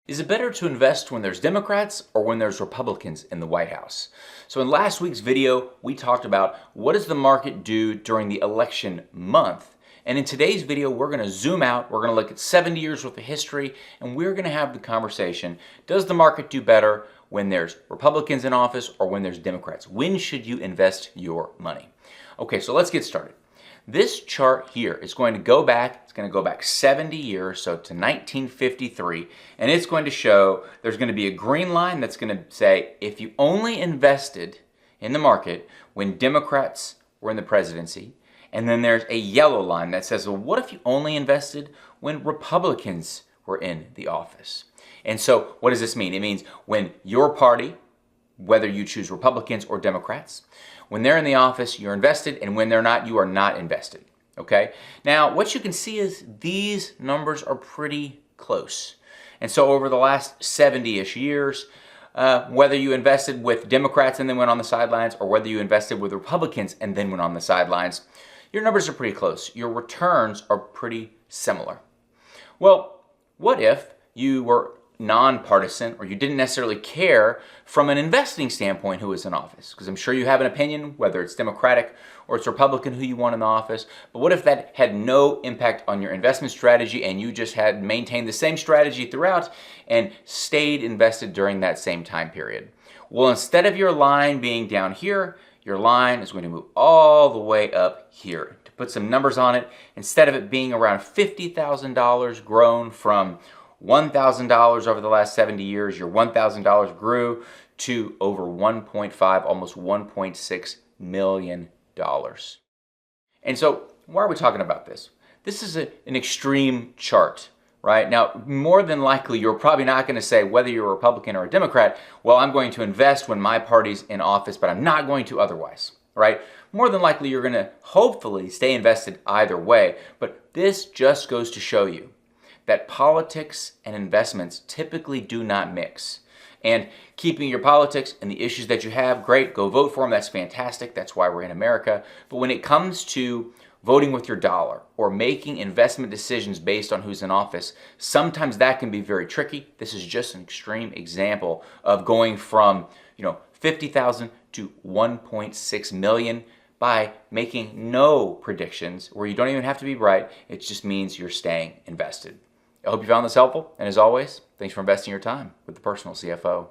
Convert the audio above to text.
Is it better to invest when there's Democrats or when there's Republicans in the White House? So in last week's video, we talked about what does the market do during the election month? And in today's video, we're going to zoom out, we're going to look at 70 years worth of history, and we're going to have the conversation, does the market do better when there's Republicans in office or when there's Democrats? When should you invest your money? Okay, so let's get started. This chart here is going to go back, it's going to go back 70 years, so to 1953, and it's going to show there's going to be a green line that's going to say if you only invested in the market when Democrats were in the presidency, and then there's a yellow line that says, well, what if you only invested when Republicans were in the office? And so what does this mean? It means when your party, whether you choose Republicans or Democrats, when they're in the office, you're invested, and when they're not, you are not invested, okay? Now, what you can see is these numbers are pretty close. And so over the last 70-ish years, whether you invested with Democrats and then went on the sidelines, or whether you invested with Republicans and then went on the sidelines, your numbers are pretty close. Your returns are pretty similar. Well, what if you were nonpartisan, or you didn't necessarily care from an investing standpoint who was in office? Because I'm sure you have an opinion, whether it's Democratic or it's Republican who you want in the office. But what if that had no impact on your investment strategy and you just had maintained the same strategy throughout and stayed invested during that same time period? Well, instead of your line being down here, your line is going to move all the way up here. To put some numbers on it, instead of it being around $50,000 grown from $1,000 over the last 70 years, your $1,000 grew to over 1.5, almost $1.6 million. And so why are we talking about this? This is an extreme chart, right? Now, more than likely, you're probably not going to say, whether you're a Republican or a Democrat, well, I'm going to invest when my party's in office, but I'm not going to otherwise, right? More than likely, you're going to hopefully stay invested either way, but this just goes to show you that politics and investments typically do not mix. And keeping your politics and the issues that you have, great, go vote for them, that's fantastic, that's why we're in America. But when it comes to voting with your dollar or making investment decisions based on who's in office, sometimes that can be very tricky. This is just an extreme example of going from 50,000 to 1.6 million by making no predictions where you don't even have to be right. It just means you're staying invested. I hope you found this helpful, and as always, thanks for investing your time with the Personal CFO.